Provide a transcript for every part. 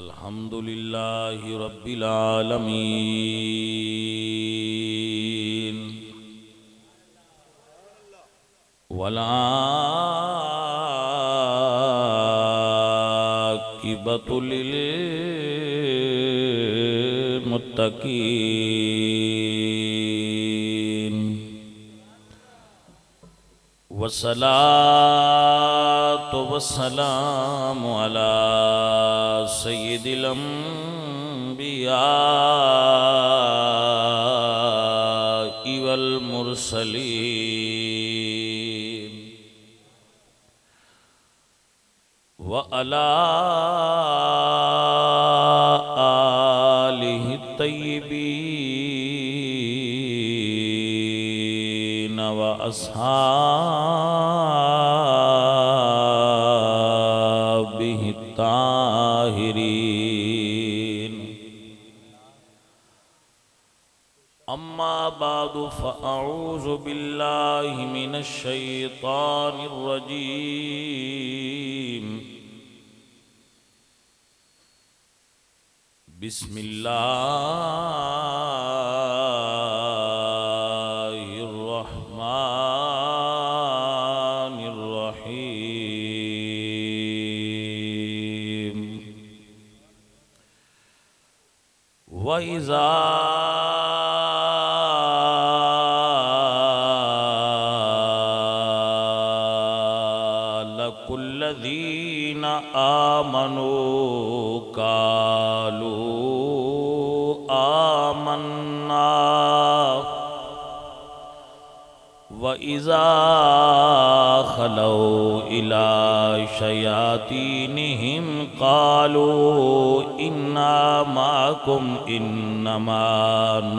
अल्हम्दुलिल्लाहि रब्बिल आलमीन वल आक़िबतु लिल मुत्तक़ीन वस्सलातु वस्सलामु अला सय्यिदिल अंबियाइ वल मुरसलीन व अला आलिहि तय्यिबीन व अस्हाबिहि ताहिरीन अम्मा बादु फ़अऊज़ु बिल्लाहि मिनश शैतानिर रजीम बिस्मिल्लाहिर रहमानिर रहीम व इज़ा लकुल्लज़ीना आमनू कालू आमन्ना व इज़ा खलौ इला शयातीनिहिम कालू इन्ना माकुम इन्नमा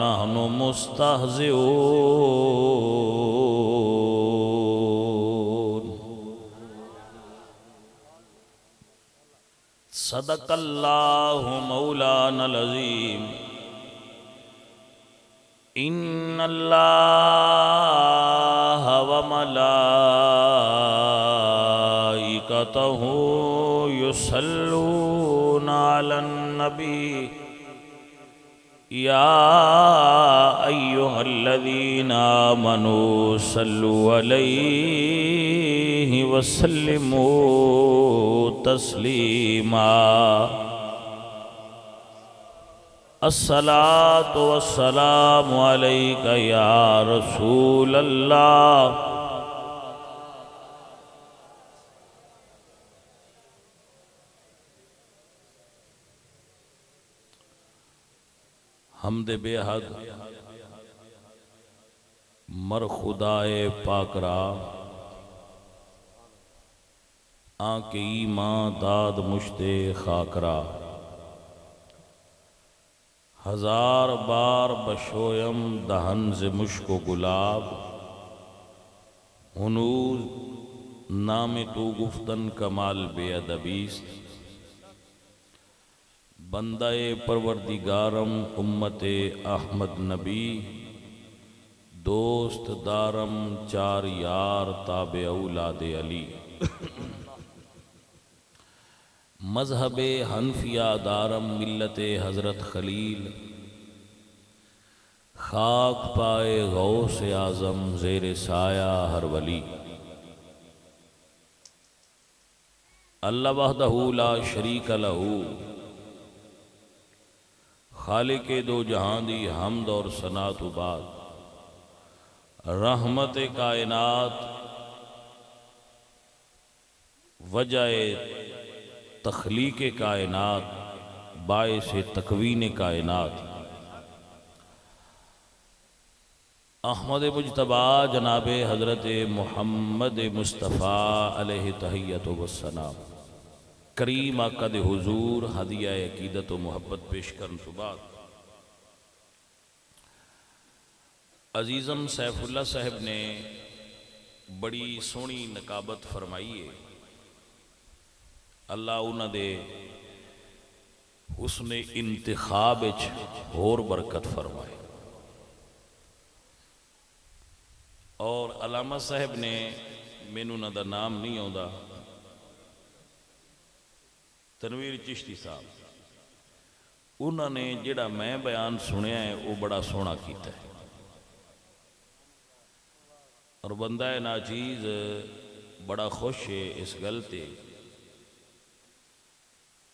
नहनु मुस्तहज़िऊन सदक़ल्लाहु मौलानल अज़ीम इन्नल्लाह व मलाइकतहु युसल्लूना अलन नबी या अय्युहल्लज़ीना आमनू सल्लु अलैहि वसल्लिमू तस्लीमा अस्सलातु वस्सलामु अलैका या रसूलल्लाह हमदे बेहद मर खुदाए पाकरा आके ईमां दाद मुश्ते खाकरा हजार बार बशोयम दहन से मुश्को गुलाब हुनूज नाम तू गुफ्तन कमाल बेअदबीस्त बंदाए परवरदिगारम उम्मते अहमद नबी दोस्त दारम चार यार ताबे औलाद अली मजहबे हनफिया दारम मिल्लते हज़रत खलील खाक पाए गौस आज़म ज़ेर साया हर वली अल्लाह वहदहू ला शरीक लहू खालिके दो जहां दी हमद और सनात बाद रहमत कायनात वजह तख्लीक कायनात बाइस तकवीन कायनात अहमद मुजतबा जनाब हज़रत मोहम्मद मुस्तफ़ा अलैहि तहिय्यतु वस्सलाम करीम आक़द हुजूर हदिया अकीदत व मोहब्बत पेश करन तो बाद अजीज़म सैफुल्ला साहब ने बड़ी सोहनी नकाबत फरमाई है। अल्लाह उन्होंने उसने इंतिखाब होर बरकत फरमाए। और अलामा साहब ने मैनू उन्हों का नाम नहीं आता, तनवीर चिश्ती साहब उन्होंने जिहड़ा मैं बयान सुनिया है वो बड़ा सोहना कीता है। और बंदा है नाचीज़ बड़ा खुश है इस गल ते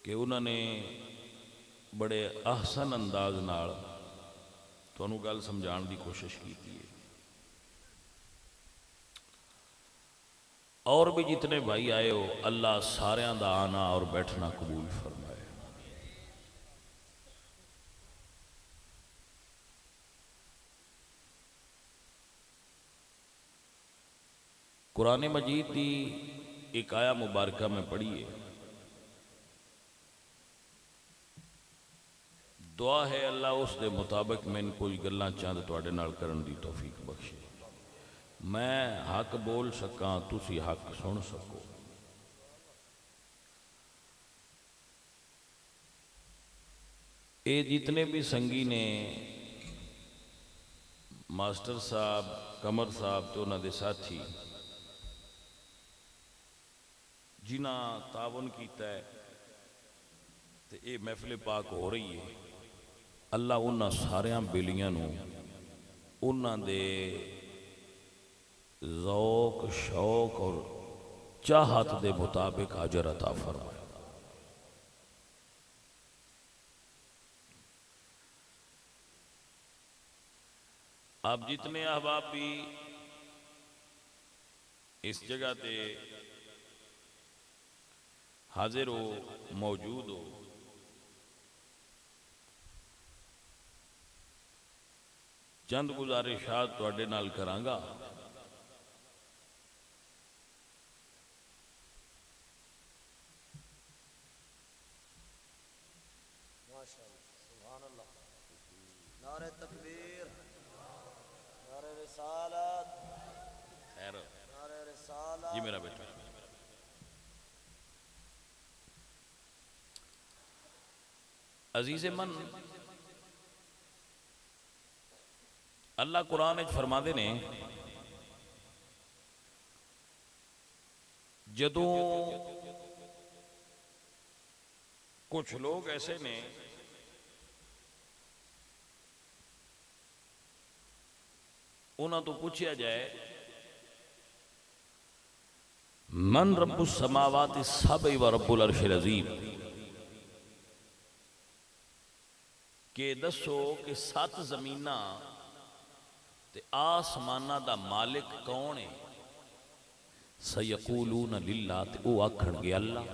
कि उन्होंने बड़े आहसन अंदाज नाल तुहानू गल समझाने की कोशिश की है। और भी जितने भाई आए हो अल्लाह सारियां दा आना और बैठना कबूल फरमाए। कुरान मजीद की एक आया मुबारका में पढ़िए, दुआ है अल्लाह उस दे मुताबिक मैंने कुछ गल्लां चंद तुहाडे नाल करन दी तौफीक बख्शे, मैं हक बोल सकां तुसी हक सुन सको। ये जितने भी संगी ने मास्टर साहब कमर साहब तो उन्होंने साथी जिन्हें तावन किया है तो ये महफिल पाक हो रही है, अल्लाह उन्होंने सारिया बेलियां उन्होंने ज़ौक शौक और चाहत के मुताबिक अजर अता फरमाए। आप जितने अहबाब भी इस जगह पे हाजिर हो मौजूद हो, चंद गुजारिशात तुहाडे नाल करांगा। नारे तकबीर, नारे रिसालत, खैर नारे रिसालत। जी मेरा बेटा, अजीज़े मन, अल्लाह कुरान फरमाते ने जदों कुछ लोग ऐसे ने उन्होंने तो पूछा जाए मन रब्बुस समावाति सबई व रब्बुल अर्शिल अज़ीम, के दसो कि 7 जमीना ते आसमाना दा मालिक कौन है? सयकूलून लिल्लाह, ते वो आखणगे अल्लाह।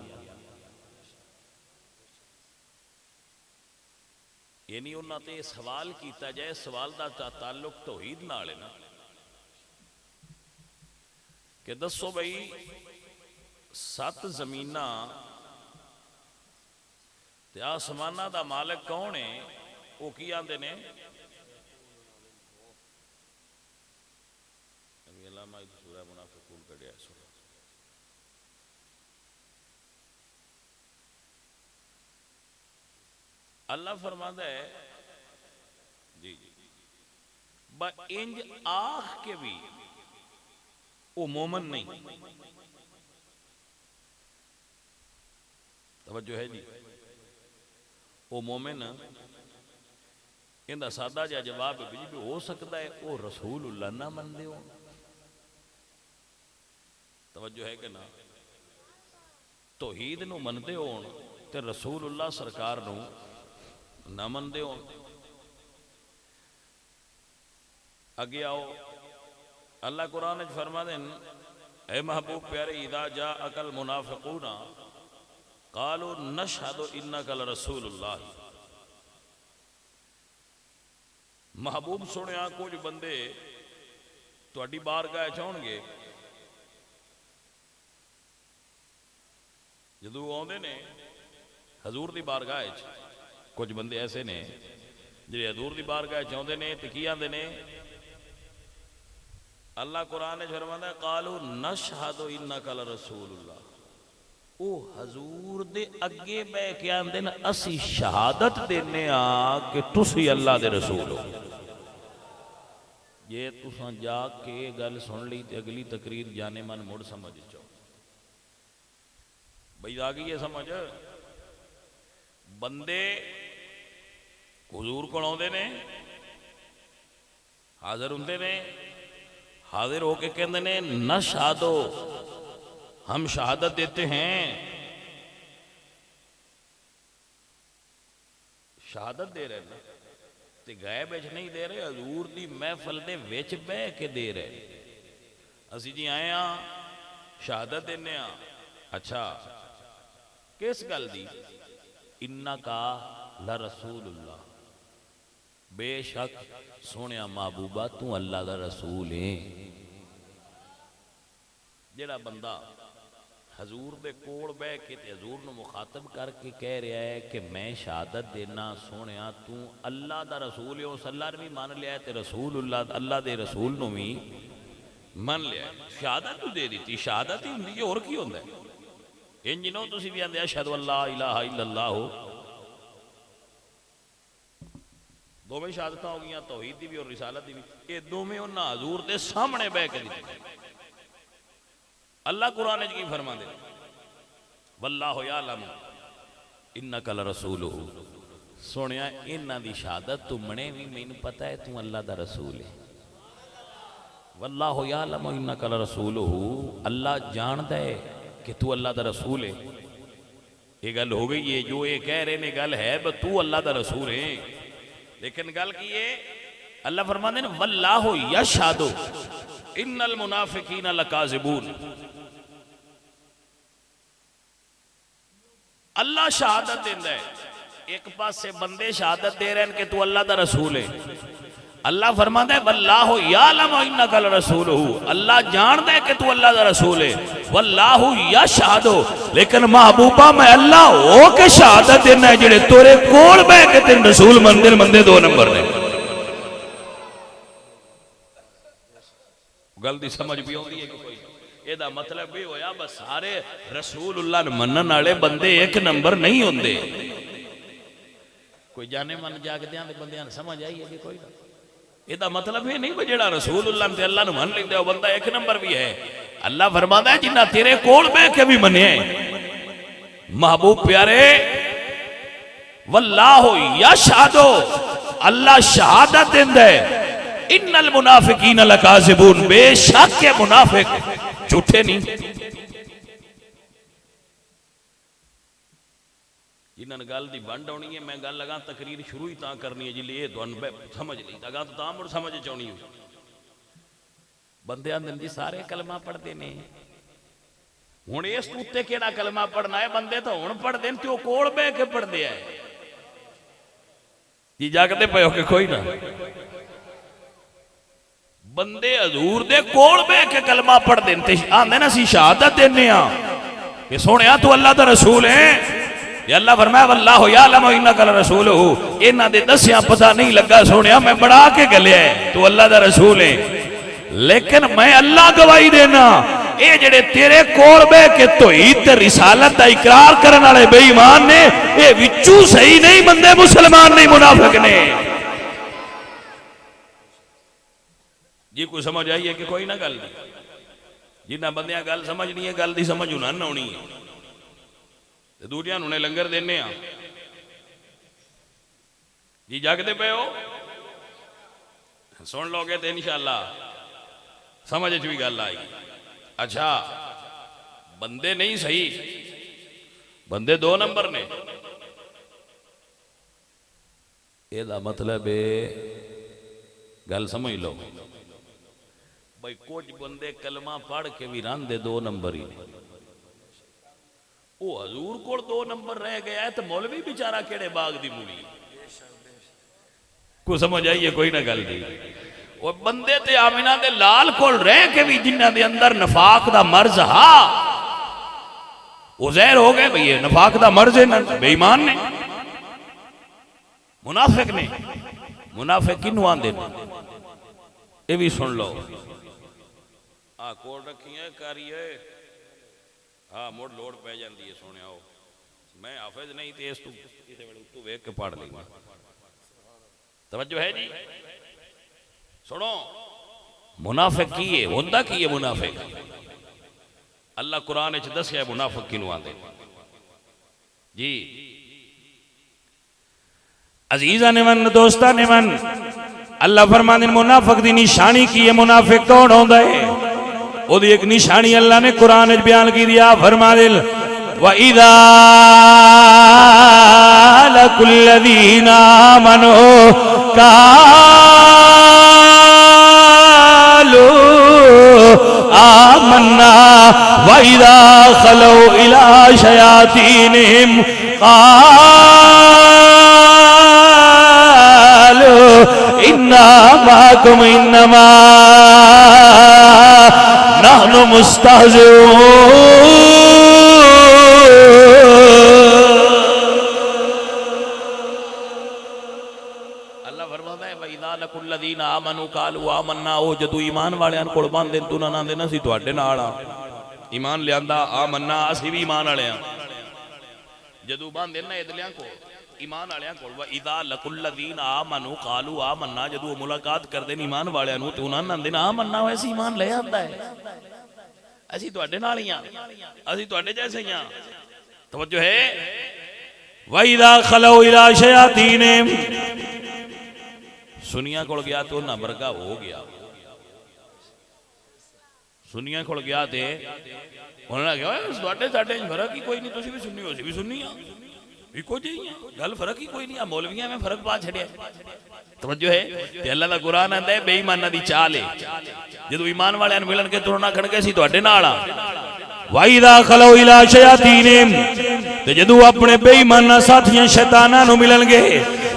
यानी उन्होंने सवाल किया जाए, सवाल का ताल्लुक तौहीद नाल है ना, कि दसो भाई 7 जमीना ते आसमाना दा मालिक कौन है? वो की आंदे ने मुनाफिकून कढ़िया सुनो। अल्लाह फरमाता है जी इंज आख के भी वो मोमन नहीं। तवज्जो है जी, वो मोमिन इनका सादा जहा जवाब भी हो सकता है वो रसूलुल्लाह ना मनदे हो। तवज्जो है कि ना, तौहीद नूं मनदे हो ते रसूलुल्लाह सरकार नूं ना मनदे हो। अगे आओ, अल्लाह कुरान फरमा देन, ऐ महबूब प्यारे, इदा जा अकल मुनाफिकूना कालू नशहदु इन्नका लरसूलुल्लाह। महबूब सुनिया कुछ बंदे तुहाडी बारगाह च आउणगे, जदों आउंदे ने हजूर दी बारगाह च, कुछ बंदे ऐसे ने जिहड़े हजूर दी बारगाह च आउंदे ने ते की आंदे ने, अल्लाह कुरान ने फरमांदा कालू नशहदु इन्नका लरसूलुल्लाह। ओ हजूर दे अगे बह के आंदे न असी शहादत देने आ कि तुसी अल्लाह दे रसूल हो। जे तुसां जाके गल सुन ली ते अगली तकरीर जाने मन मुड़ समझ जाओ भाई, आ गई है समझ। बंदे हुजूर कोल आउंदे ने, हाजिर हुंदे ने, हाजिर होके कहते ने न शहादो, हम शहादत देते हैं। शहादत दे रहे ना, ते गायब विच नहीं दे रहे, हजूर दी महफल दे विच बह के दे रहे। असी जी आए हाँ शहादत देने आ। अच्छा किस गल दी? इन्ना का ला रसूलुल्लाह, बेशक सोने महबूबा तू अल्लाह दा रसूल है। जेड़ा बंदा हजूर दे कोल बह के ते हजूर नूं मुखातब करके कह रहा है कि मैं शहादत देना सोने तू अल्लाह दा रसूल है, उस अल्लाह ने भी मान लिया ते रसूलुल्लाह अल्लाह दे रसूल नूं भी मान लिया। शहादत तू दे दी, शहादत ही हुंदी है, होर की हुंदा है? इंज नो तुसीं भी आंदे अशहदु अल्ला इलाहा इल्लल्लाह हो, दोवें शहादत हो गई, तौहीद दी भी और रिसालत दी भी। ये दोवें उन्हां हजूर दे सामने बह के दित्ती। अल्लाह कुरान च की फरमांदे, वल्लाहु यालमु इन्नका लरसूलुहु, सोनिया इन्हां दी शहादत तू मने भी मैनूं पता है तू अल्लाह दा रसूल है। वल्लाहु यालमु इन्नका लरसूलुहु, अल्लाह जानदा है कि तू अल्लाह दा रसूल है। ये गल हो गई है, जो ये कह रहे ने गल है तू अल्लाह दा रसूल है, लेकिन गल की है अल्लाह फरमाते हैं वल्लाहु यशहदु इन्नल मुनाफिकीन लकाज़िबून। अल्लाह शहादत देता है, एक पासे बंदे शहादत दे रहे हैं कि तू अल्लाह दा रसूल है। अल्लाह फरमाता है वल्लाहु यालमु इन्नका लरसूलुहु, अल्लाह जानता है कि तू अल्लाह दा रसूल है। वल्लाहु यशहदु, लेकिन महबूबा मैं अल्लाह हो के शहादत देना है जेड़े तोरे कोल बैठ के तेरे रसूल मंदिर मंदे दो नंबर ने। गल दी समझ भी आउंदी है कि कोई? एदा मतलब भी होया बस सारे रसूलुल्लाह नूं मनन वाले बंदे एक नंबर नहीं होंदे। कोई जाने मन जागदियां दे बंदियां समझ आई है कि कोई? एदा मतलब ये नहीं कि जेड़ा रसूलुल्लाह ते अल्लाह नूं मन लैंदा वो बंदा एक नंबर भी है। अल्लाह फरमांदा है जिन्ना तेरे कोल बैठ के भी मन्ने महबूब प्यारे, वल्लाहु यशहदु, अल्लाह शहादत देंदा है, इन्नल मुनाफिकीन लकाज़िबून, बेशक के मुनाफिक झूठे नहीं। जिन्होंने गल की वंड आनी है, मैं गल लगा तकरीर शुरू ही तां करनी है जिले ये समझ ली अगा तो तां मुड़ समझ चाहनी हो। बंदे आंदे जी सारे कलमा पढ़ते ने, हुण इस उत्ते केड़ा कलमा पढ़ना है? बंदे तो हुण पढ़ते हैं तो कोल बह के पढ़ते हैं। जी जागते पे हो के कोई ना? बंदे हजूर दे कोल बह के कलमा पढ़ते आंदे ना असीं शहादत देने कि सोहणिया तू अल्लाह दा रसूल है। अल्लाह फरमाया वल्लाहु यालमु इन्नका लरसूलुहु, इन्हां दे दस्सिया पता नहीं लगा सोहणिया मैं बढ़ा के गलिया है तू अल्लाह दा रसूल है, लेकिन मैं अल्लाह गवाही देना ये जेड़े तेरे कोल बह के तौहीद ते रिसालत दा इकरार करने वाले बेईमान ने, ये विचू सही नहीं बंदे मुसलमान नहीं मुनाफिक ने। जी कोई समझ आई है कि कोई ना? गल जिन्हें बंदियां गल समझनी है, गल की समझ उन्हें आनी है, दूरिया उन्हें लंगर देने आ। जी जागते पे हो? सुन लोगे तो इंशाअल्लाह समझ भी गल आई। अच्छा बंदे नहीं सही, बंदे दो नंबर ने। एदा मतलब है गल समझ लो भाई, कुछ बंदे कलमा पढ़ के भी रंधे दो नंबर ही, वो हजूर को दो नंबर रह गया है तो मौलवी बेचारा केड़े बाग दी मूली। को समझ आई है कोई ना? गल दी वो बंदे ते आमिना दे लाल कोल रह के भी जिन्हां दे अंदर नफाक दा मर्ज हा, वो ज़ाहिर हो गए भई नफाक दा मर्ज है, बेईमान ने, मुनाफिक ने। मुनाफिक किनू आंदे ने? ये भी सुन लो। आ कोल रखी है कारिए, हाँ मुड़ लोड़ पै जाती है। सुने मैं हाफिज नहीं तो इस किसी वेले तू वेख के पढ़ ली। तवज्जो है जी? सुनो मुनाफिक की है, होंदा की है मुनाफिक? अल्लाह कुरान च दस्या मुनाफिक किनू आंदे जी। अजीजा ने मन दोस्ता ने मन अल्लाह फरमाने मुनाफिक दी निशानी की है। मुनाफिक कौन होंदा है? ओदी एक निशानी अल्लाह ने कुरान में बयान की दिया। फरमा दिल व इदा लकुल्लदीना आमनू कालू आमन्ना व इदा खलू इला शयातीनिहिम कालू इन्ना माकुम इन्नमा नहनु मुस्तहज़िऊन। अल्लाह फरमाता है वइज़ा लकुल्लज़ीना आमनू कालू आमन्ना। ओ जदू ईमान वालियां कोल बांधे तू ना आंदे ना सी तुहाडे नाल आ। ईमान लियांदा आमन्ना असी भी ईमान वाले आ। जदू बांधे ना इदलियां को ईमान वालियां कोल व इज़ा लकुल्लज़ीना आमनू कालू आमन्ना। जदू मुलाकात करदे ईमान वालियां नू ते उन्हां आंदे ना आमन्ना वैसे ईमान ले आंदा है असी तुहाडे नाल ही आ असी तुहाडे जैसे ही आ। तवज्जो है व इज़ा खलू इला शयातीनिहिम। सुनिया कोल गया तो ना वर्गा हो गया। सुनिया कोल गया ते उन्होंने कहा तुहाडे साडे फर्क ही कोई नहीं तुसी भी सुन्नी हो असी भी सुन्नी आ इको जी गल फर्क ही कोई नहीं। आ मौलवियां में फर्क पा छड़िया। तवज्जो है ते अल्लाह दा कुरान आंदा है बेईमानां दी चाल है जदों ईमान वालियां नूं मिलन के तुरना खड़के सी तुहाडे नाल आ। वाइदा खलो इला शयातीनिम ते जदों अपने बेईमानां साथियां शैतानां नूं मिलणगे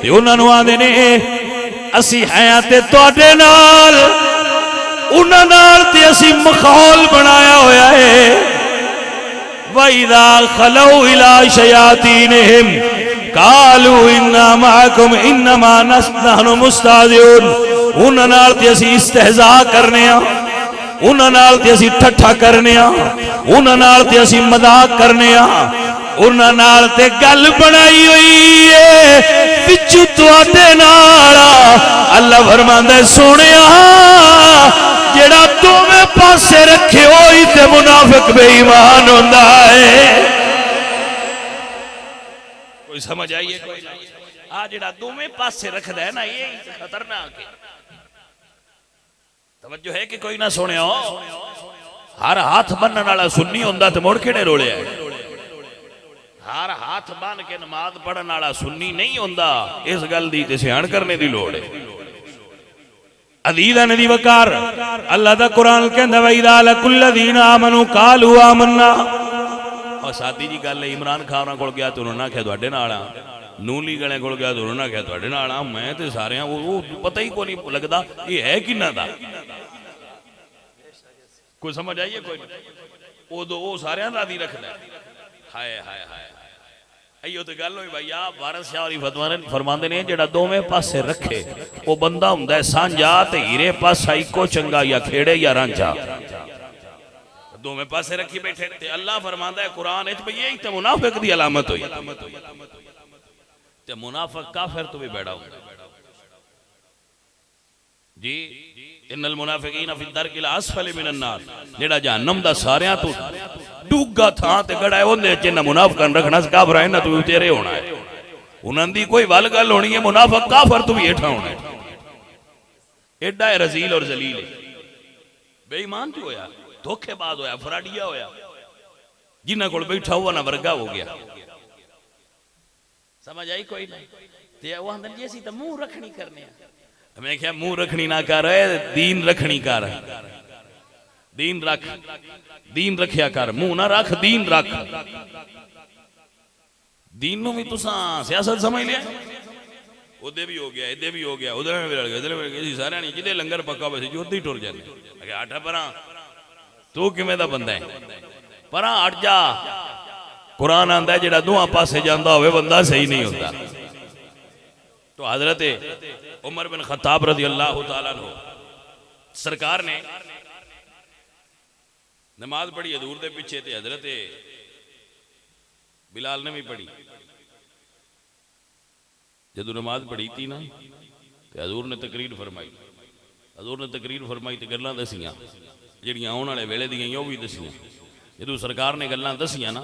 ते उन्हां नूं आंदे ने असी हैं ते तुहाडे नाल उन्हां नाल ते असी माहौल बनाया होया है। वइज़ा खलौ इला शयातीनिहिम कालू इन्ना माकुम इन्नमा नहनु मुस्तहज़िऊन। उन्हां नाल ते असी इस्तेहज़ा करने आ उन्हां नाल ते असी ठट्ठा करने आ उन्हां नाल ते असी मजाक करने आ उन्हां नाल ते गल बनाई हुई है पिछू तुहाडे नाल। अल्लाह फरमांदा है सोहणिया जेड़ा दोवें पासे रखे होई ते मुनाफिक बेईमान होंदा है। कोई समझ आई है? कोई आ जेड़ा दोवें पासे रखदा है ना ये खतरनाक है। तवज्जो है कि कोई ना सुनियो हर हाथ बनने वाला सुन्नी होंदा ते मुड़ केड़े रोले है। हर हाथ बन के नमाज पढ़ने वाला सुन्नी नहीं होंदा। इस गल दी ते सियाण करने दी लोड़ है। अज़ीज़ान दी वकार अल्लाह दा कुरान कहंदा वइज़ा लकुल्लज़ीना आमनू कालू आमन्ना। और सादी जी गल है इमरान खान कोल गया तो उन्होंने आख्या तुहाडे नाल आ। नूली गले कोल गया तो उन्होंने आख्या तुहाडे नाल आ। मैं ते सारे वो पता ही कोई नहीं लगदा ये है किन्ना दा। कोई समझ आई है? कोई उदों वो सारे राजी रखदा। हाय हाय हाय अयो तो गल हुई भाई आ वारिस शाह दी फतवा ने फरमांदे ने जेड़ा दोवें पासे रखे वो बंदा हुंदा है सांझा ते हीरे पासा इको चंगा या खेड़े या रांझा। दोवें पासे रखी बैठे ते अल्लाह फरमांदा है कुरान विच भई यही ते मुनाफिक दी अलामत होई। ते मुनाफिक काफिर तो भी बैठा हुंदा जी। इन्नल मुनाफिकीन फी दरकिल असफल मिनन नार। जेड़ा जहन्नम दा सारियां तो डूगा थां ते गड़ा है ओंदे च इन्हां मुनाफिकां रखना काफर इन्हां तू तेरे होना है। उन्हां दी कोई वल गल होनी है मुनाफिक काफर तू भी हेठा होना है। एडा है रजील और जलील है। बेईमान तो होया धोखेबाज होया फराडिया होया जिन्हां कोल बैठा हुआ ना वर्गा हो गया। समझ आई? कोई नहीं ते वो आंदे जी असीं तां मुंह रखनी करने आ। मैं क्या मुंह रखनी ना कर दीन रखनी कर। दीन रख दीन रखिया कर मुंह ना रख दीन रख। दीन नूं भी तुसां सियासत समझ लिया। उदे भी हो गया इदे भी हो गया उधर भी लड़ गए इधर भी लड़ गए सारे नहीं जिदे लंगर पक्का वैसे जो ही टुर जाने। अगे आटा परा तू किवें दा बंदा है परा हट जा। कुरान आंदा है जेड़ा दोहां पासे जांदा होवे बंदा सही नहीं होता। तो हजरत उमर बिन खत्ताब रज़ी अल्लाह तआला अन्हु सरकार ने नमाज पढ़ी हजूर दे पीछे ते हजरत बिलाल ने भी पढ़ी। जदों नमाज पढ़ी थी ना ते हजूर ने तकरीर फरमाई। हजूर ने तकरीर फरमाई ते गल्लां दसियां जिहड़ियां आउण वाले वेले दियां ओह भी दसियां। जदों सरकार ने गल्लां दसियां ना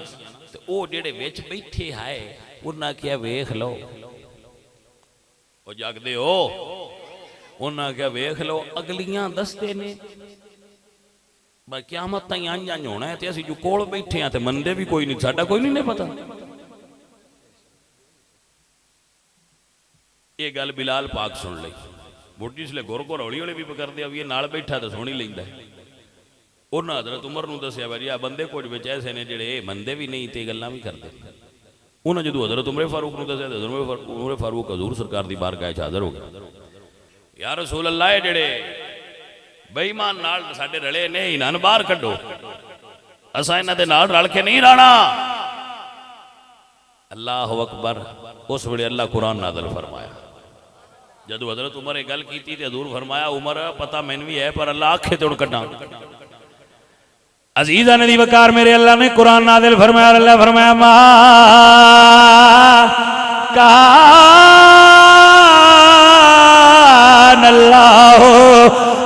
ते ओह जेहड़े विच बैठे हाए उन्हां आख्या वेख लो ਉਹ ਜਾਗਦੇ ਹੋ। ਉਹਨਾਂ ਕਿਹਾ ਵੇਖ ਲਓ ਅਗਲੀਆਂ ਦੱਸਦੇ ਨੇ ਬਈ ਕਿਆਮਤ ਤਾਈਂ ਇੰਜ ਇੰਜ ਹੋਣਾ ਹੈ, ਤੇ ਅਸੀਂ ਜੋ ਕੋਲ ਬੈਠੇ ਆ ਤੇ ਮੰਨਦੇ ਵੀ ਕੋਈ ਨਹੀਂ, ਸਾਡਾ ਕੋਈ ਨਹੀਂ ਪਤਾ। ਇਹ ਗੱਲ ਬਿਲਾਲ ਪਾਕ ਸੁਣ ਲਈ। ਬੁੱਢੀ ਇਸਲੇ ਗੁਰ ਗੁਰ ਹੌਲੀ ਹੌਲੀ ਵੀ ਪਕੜਦੇ ਆ ਵੀ ਇਹ ਨਾਲ ਬੈਠਾ ਤਾਂ ਸੁਣ ਹੀ ਲੈਂਦਾ। ਉਹਨਾਂ ਹਜ਼ਰਤ ਉਮਰ ਨੂੰ ਦੱਸਿਆ ਵੀ ਆ ਬੰਦੇ ਕੁਝ ਵਿੱਚ ਐਸੇ ਨੇ ਜਿਹੜੇ ਮੰਨਦੇ ਵੀ ਨਹੀਂ ਤੇ ਗੱਲਾਂ ਵੀ ਕਰਦੇ। ਉਹਨਾਂ ਜਦੋਂ ਹਜ਼ਰਤ ਉਮਰੇ ਫਾਰੂਕ ਨੂੰ ਦੱਸਿਆ ਤੇ ਉਮਰੇ ਫਾਰੂਕ ਹਜ਼ੂਰ ਸਰਕਾਰ ਦੀ ਬਾਰਗਾਹ 'ਚ ਹਾਜ਼ਰ ਹੋ ਗਿਆ। ਯਾ ਰਸੂਲ ਅੱਲਾਹ, ਇਹ ਜਿਹੜੇ ਬੇਈਮਾਨ ਨਾਲ ਸਾਡੇ ਰਲੇ ਨੇ ਇਹਨਾਂ ਨੂੰ ਬਾਹਰ ਕੱਢੋ, ਅਸਾਂ ਇਹਨਾਂ ਦੇ ਨਾਲ ਰਲ ਕੇ ਨਹੀਂ ਰਹਿਣਾ। ਅੱਲਾਹੁ ਅਕਬਰ। उस वे अल्लाह कुरान नाज़िल फरमाया। जदों हज़रत उमर एक गल की थी हजूर फरमाया उमर पता मैनू भी है पर अल्लाह आखे तो कटा। अजीज़ा ने दी वकार मेरे अल्लाह ने कुरान नाज़िल फरमाया। अल्लाह फरमाया मा कान अल्लाहु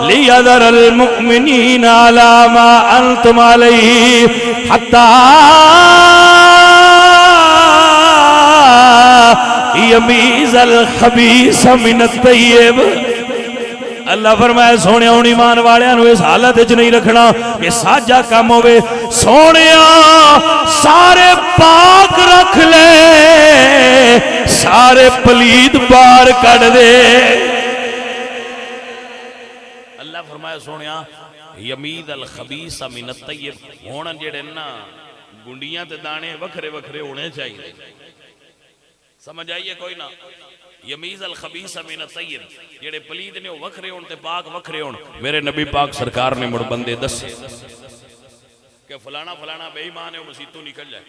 लियज़रल मुमिनीना अला मा अंतुम अलैहि हत्ता यमीज़ल खबीस मिनत तय्यब। अल्लाह फरमाया सोने ईमान वालियां इस हालत च नहीं रखना कि साझा काम होवे। सोने सारे पाक रख ले, सारे पलीद बाहर कढ़ दे। अल्लाह फरमाया सोने यमीज़ल खबीस मिनत तय्यब। हुण जेड़े ना गुंडियां ते दाने वखरे वखरे होने चाहिए। समझ आइए कोई ना। यमीज़ अल खबीस मिन तय्यब, जेड़े पलीद ने वखरे होण ते पाक वखरे होण। मेरे नबी पाक सरकार ने मुड़ बंदे दसे कि फलाना फलाना बेईमान है, वो मसीतों निकल जाए।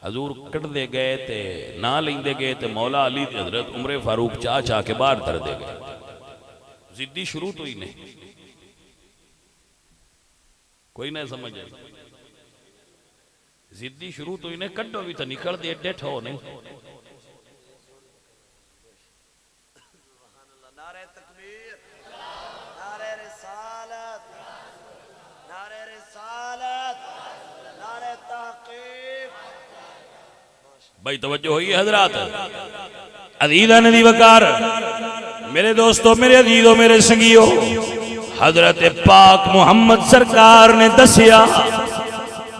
हजूर कटदे गए ते ना लेंदे गए ते मौला अली ते हजरत उमरे फारूक चाह चाह के बाहर कर दे गए। जिद्दी शुरू तो ही नहीं, कोई ना समझ आए। जिद्दी शुरू तो ही ने कड्डो भी तो निकल दे एडे ठो नहीं। नारे तकबीर, नारे रिसालत, नारे रिसालत, नारे तहकीक। भाई तवज्जो हुई है हजरात। अजीज़ा ने दी वकार मेरे दोस्तों, मेरे अजीजों, मेरे संगियों, हजरत पाक मुहम्मद सरकार ने दसिया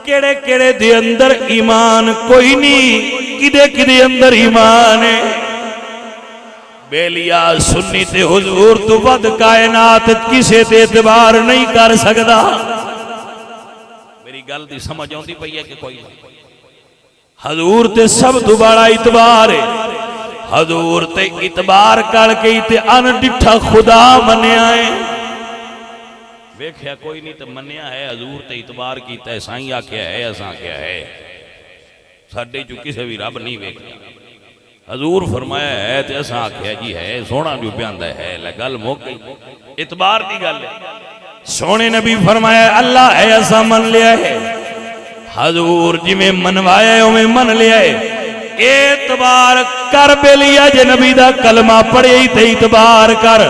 केड़े केड़े दे अंदर ईमान कोई नहीं, किदे किदे अंदर ईमान है। बेलिया सुन्नी ते हुजूर तो वध कायनात किसे ते एतबार नहीं कर सकदा। मेरी गल दी समझ आउंदी पई है कि कोई नहीं। हजूर ते सब तो बड़ा इतबार है। हजूर ते इतबार करके ते अनडिठा खुदा मन्या है। वेख्या कोई नहीं तो मन्या है। हजूर ते इतबार कीता है, साईं आख्या है, असां आख्या है। साडे चो किसे भी रब नहीं वेख्या। हजूर फरमाया है ते असां आख्या जी है। सोना जो प्यांदा है, गल मुक गई। इतबार दी गल है। सोने नबी फरमाया अल्लाह है, असां मन लिया है। हजूर जिमें मनवाया उमें मन लिया है। एतबार कर बेलिया जे नबी दा कलमा पढ़े ते इतबार कर।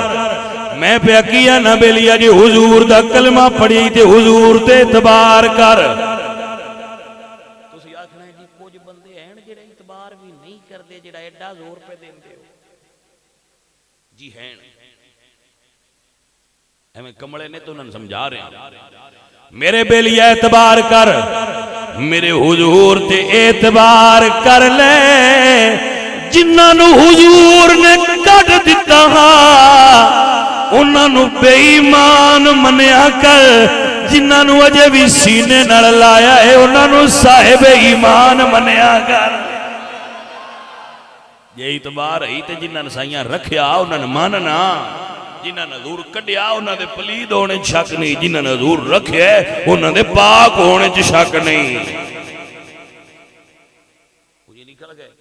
मैं पे किया ना बेलिया जी हुजूर दा कलमा पढ़ी ते हुजूर ते इतबार कर। तुसी आखना है जी कुछ बंदे हैं जेड़े इतबार भी नहीं करदे, जेड़ा एडा जोर पे देंदे हो जी हैं। एवें कमले ने तो उन्हें समझा रहे हैं। मेरे बेलिया एतबार कर, मेरे हुजूर ते एतबार कर ले। जिन्हां हुजूर ने कट दिता उन्हां बेईमान मन्या कर। जिन्हां अजे भी सीने नाल लाया है उन्हां साहिब ईमान मन्या कर। जे इतबार है तो जिन्हां साइयां रखिया उन्होंने मानना। जिन्हां हजूर कढ़िया उन्होंने पलीद होने शक नहीं। जिन्हां हजूर रखे उन्होंने पाक होने च शक नहीं। निकल गए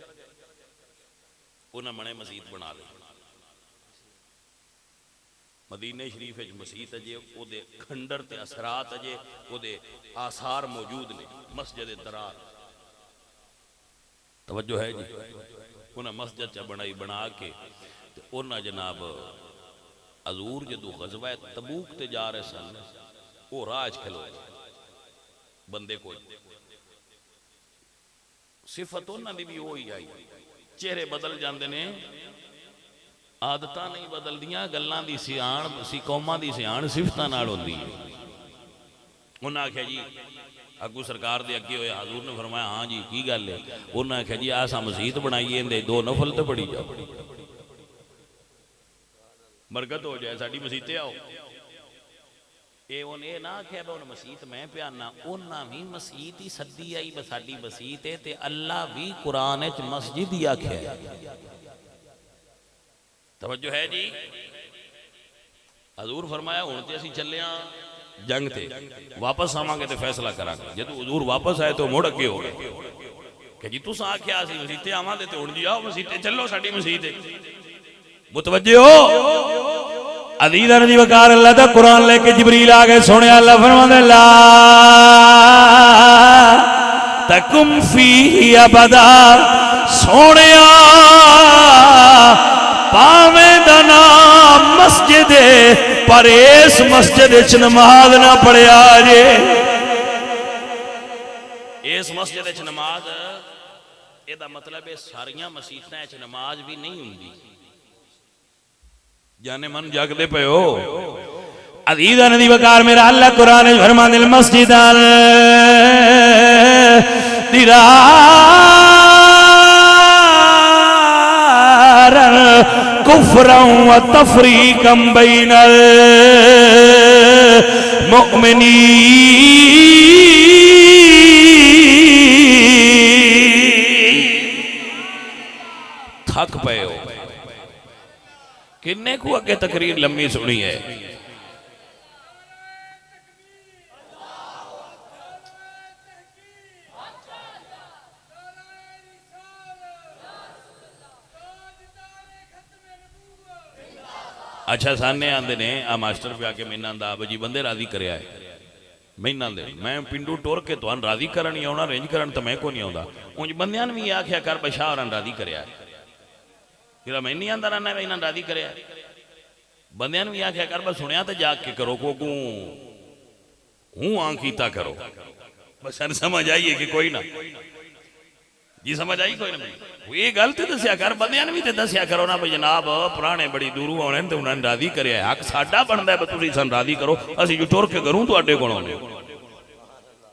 उन्हें मने मसीत बना ली। मदीने शरीफ मसीत अजे ओदे खंडर ते असरात अजे ओदे आसार मौजूद ने। मस्जिद दरार तवज्जो है जी। उन्हें मस्जिद च बनाई बना के उन्हें जनाब हजूर जदों गज़वा तबूक ते जा रहे सन वो राज खलो बंदे कोई सिफत उन्होंने भी वही आई। चेहरे बदल जाते ने आदत नहीं बदलदियां, गल्लां दी सियाण सी कौमां दी सियाण सिफतां नाल हुंदी है। उन्हें आख्या जी अगू सरकार दे अगे होया, हजूर ने फरमाया हाँ जी की गल है। उन्हें आख्या जी आसा मसीत बनाई इहदे 2 नफल तो पढ़ी जाओ, बरकत हो जाए, साडी मसीते आओ। ये उन्हें ना आख्या उन्हें मसीत मैं प्याना, उन्हें भी मसीत ही सदी आई साडी मसीत है, ते अल्लाह भी कुरान च मस्जिद ही आख्या। तवज्जो है जी। हजूर फरमाया हुण ते असीं चले आ जंग ते, वापस आवांगे तो फैसला करांगे। जदों हजूर वापस आए तो मुड़ अगे हो गए कि जी तुसां आख्या असीं मसीते आवांगे ते हुण जी आओ मसीते चलो, साडी मसीत है। मुतवज्जे हो अदीदा नदी वकार अल्लाह दा कुरान लेके जिबरील आ गए। सुने अल्लाह फरमांदा ला तकुम फी अबदा, सोने पावें दा नाम मस्जिद पर इस मस्जिद च नमाज ना पढ़िया जे। इस मस्जिद च नमाज एदा मतलब है सारियां मसीतां च नमाज भी नहीं हुंदी। जाने मन जागदे पे हो। अदीदा नदी वकार मेरा अल्लाह कुरान फरमांदे मस्जिद दिरार कुफ्रन व तफरीकम बैनल मुमिनीन। थक पे हो, किन्ने को अगे तकरीर लंबी सुनी है। अच्छा सामने आंदे ने आ मास्टर पे आके मैंने आंदा जी बंदे राजी करे है, मैंने आंदे मैं पिंडू टोर के तुहान राजी करन ही आना, रेंज करन तो मैं को नहीं आंदा। उंज बंदियां ने भी आख्या कर बशाह होरां राजी करे है, फिर मैं नहीं आंदा रहना इन्हां राजी करे है। बंदियां ने भी आख्या कर बस सुनिया तो जाग के करो, को हूँ आं कीता करो। बस समझ आई है कि कोई ना जी, समझ आई कोई ना। ये गल तो दसिया कर, बंदियां ने भी तो दसिया करो ना भाई जनाब पुराने बड़ी दूरों आने तो उन्होंने राजी करे। हक साडा बनता है तुसीं सन राजी करो, असीं जो टुर के करूँ तुहाडे कोलों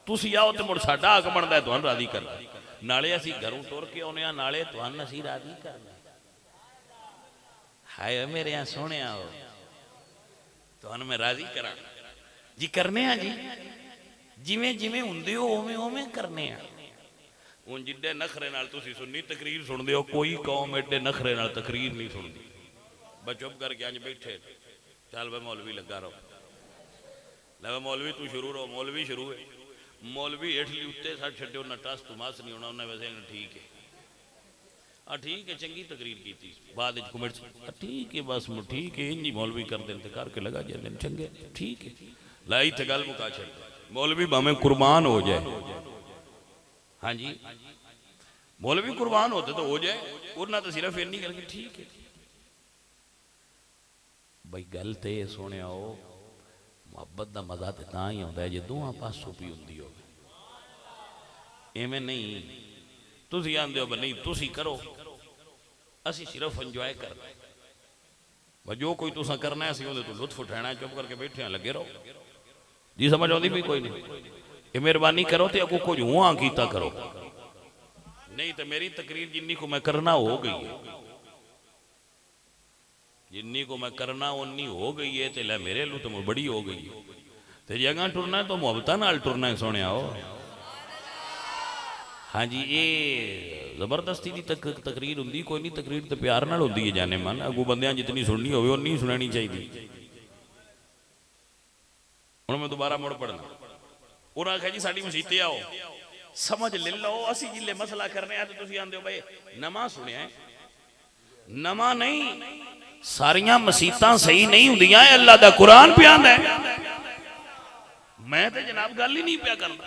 तुसीं आओ तो मुड़ साडा हक बनता है तुहानूं राजी करना। नाले असीं घरों टुर के आउने आ, नाले तुहानूं असीं राजी करना। हाय मेरे यहाँ सोने आओ तुहानूं मैं राजी करा जी। करने आ जी, जिवें जिवें हुंदे हो उवें उवें करने आ। हुण जिड्डे नखरे नाल तुसीं सुन्नी तकरीर सुनदे हो, कोई कौम एडे नखरे नाल तकरीर नहीं सुनदी। बस चुप करके अंज बैठे, चल भाई मौलवी लगा रहो, ले मौलवी तू शुरू रहो। मौलवी शुरू है, मौलवी हेठली उत्ते सट छड्डियो ना टस तुमास नहीं होना। उन्हें वैसे ठीक है ठीक है चंगी तकरीर की थी, बाद कमेंट ठीक है बस ठीक है इंजी मौलवी कर दें करके लगा जाते चंगे ठीक है। लाई तो गल मुका छड़, मौलवी भावें कुर्बान हो जाए। हाँ जी मौलवी कुर्बान होते तो हो जाए, उन्हें तो सिर्फ इन्नी करके ठीक है भाई। गल तो ये सुने आओ, मुहब्बत का मजा तो तां ही आता है जो दोवां पासों भी होंदी हो। इवें नहीं तुसीं आंदे हो नहीं तुसीं करो, असी सिर्फ इंजॉय करना है। जो कोई तुसा करना है असीं उहदे तो लुत्फ उठाना है। चुप करके बैठे लगे रहो जी, समझ आती भी कोई नहीं। ये मेहरबानी करो तो अगो कुछ हुआ कीता करो, नहीं तो मेरी तकरीर जिन्नी को मैं करना हो गई है, जिन्नी को मैं करना उन्नी हो गई है। तो लै मेरे लू तो बड़ी हो गई है। तो जगह टुरना है तो मुहब्बतां नाल टुरना है। सुने आओ हाँ जी, ये जबरदस्ती की तकरीर होंगी कोई नहीं, तकरीर तो प्यार नाल होंदी है। जाने मन अगू बंदियां जितनी सुननी हो उन्नी सुननी चाहिए। हुण मैं दोबारा मुड़ पढ़ना, उन्हें आख्या जी साडी मसीते आओ समझ ले लो। असी जिले मसला करने तो तुसीं आंदे हो भाई नवा सुनिया, नवा नहीं। सारियां मसीतां सही नहीं हुंदियां, अल्लाह दा कुरान पे आंदा है। मैं तो जनाब गल ही नहीं पिया करता।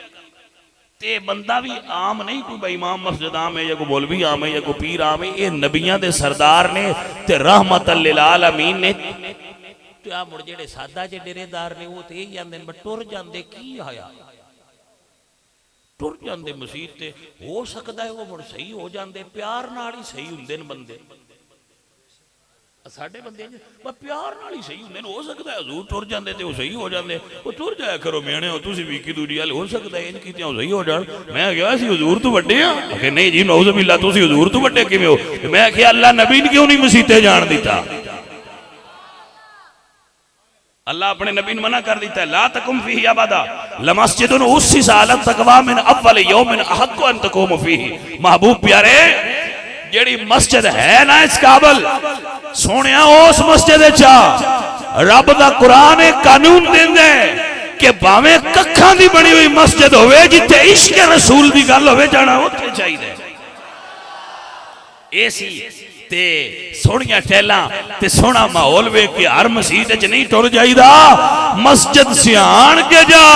ते बंदा भी आम नहीं, कोई भाई इमाम मस्जिद आम है या कोई मौलवी आम है या कोई पीर आम है। ये नबियां दे सरदार ने ते रहमतल लिल आलमीन ने। तो आ मुड़ जेड़े सादा जे डेरेदार ने वो तो यही आंदे ने टुर जांदे की आया, टुर जांदे मसीत ते हो सकदा है वो मुड़ सही हो जांदे। प्यार नाल ही सही हुंदे ने बंदे। साडे बंदे बस प्यार नाल ही सही हुंदे ने। हो सकता है हजूर टुर जाते तो सही हो जाते, वो टुर जाया करो मेने हो तुसीं भी की दूरी वाले, हो सकता है इंज कीतियां सही हो जाण। मैं कहा असीं हजूर तो वड्डे हां, आखे नहीं जी नौज़ बिल्ला तुसीं हजूर तो वड्डे किवें हो। मैं आखिया अल्लाह नबी ने क्यों नहीं मसीते जान दिता? अल्लाह अपने नबी ने मना कर दिता है, ला तकुम फीही अबदा लमस्जिदुन उस्सिसा अला तक़वा मिन अव्वल यौमिन अहक्कु अन तक़ूम फीही। महबूब प्यारे जेड़ी मस्जिद है ना इस काबल सोनिया, उस मस्जिद रब दा कुरान एक कानून देंदा है कि भावें कखां दी बनी हुई मस्जिद होवे, जिथे इश्क रसूल दी गल होवे जाना उत्थे चाहिए। एसी ते सोनिया टैला ते सोना माहौल वेख के हर मस्जिद च नहीं टुर जाईदा। मस्जिद सियाण के जा,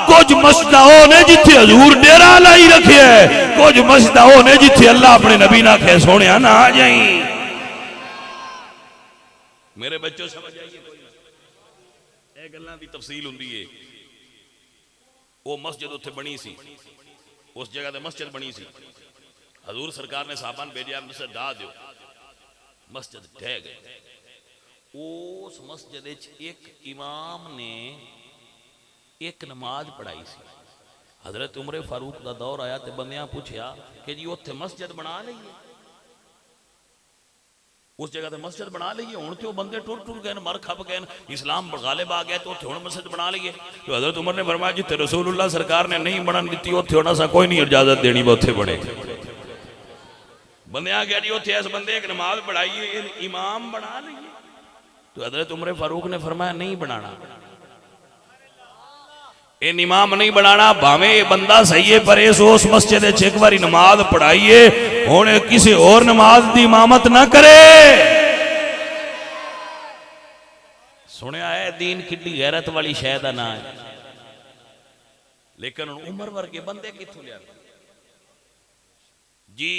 कुछ मस्जिद ने जिथे हजूर डेरा लाई रखे, कुछ मस्जिद ने जिथे अल्लाह अपने नबी ना आखे सोने ना आ जाई। मेरे बच्चों समझ आइए, ये गल्लां दी तफसील हुंदी है। वो मस्जिद उत्थे बनी सी, उस जगह ते मस्जिद बनी सी। हजूर सरकार ने साहबान भेजा मस्जिद ढा दो, मस्जिद ढह गई। उस मस्जिद एक इमाम ने एक नमाज पढ़ाई सी। हजरत उमर फारूक का दौर आया तो बंदियां पूछया कि जी उत्थे मस्जिद बना लीए, उस जगह ते मस्जिद बना लीए। हुण तो बंदे टुर टुर गए, मर खप गए, इस्लाम गालिब आ गया, तो उत्थे हुण मस्जिद बना लीए। तो हजरत उमर ने फरमाया जिथे रसूलुल्लाह सरकार ने नहीं बनन दी उत्थे हुण असां कोई नहीं इजाजत देनी उत्थे बने। बंदे गया जी उत्थे इस बंदे एक नमाज पढ़ाइए, इमाम बना लीए। तो हजरत उमर फारूक ने फरमाया नहीं बनाना, ये इमाम नहीं बनाना, भावें ये बंदा सही है पर इस उस मस्जिद एक बारी नमाज पढ़ाइए, हुण किसी और नमाज की इमामत ना करे। सुनिया है दीन किड्डी गैरत वाली शय दा नाम है, लेकिन उमर वर्गे बंदे कित्थों लिया जी।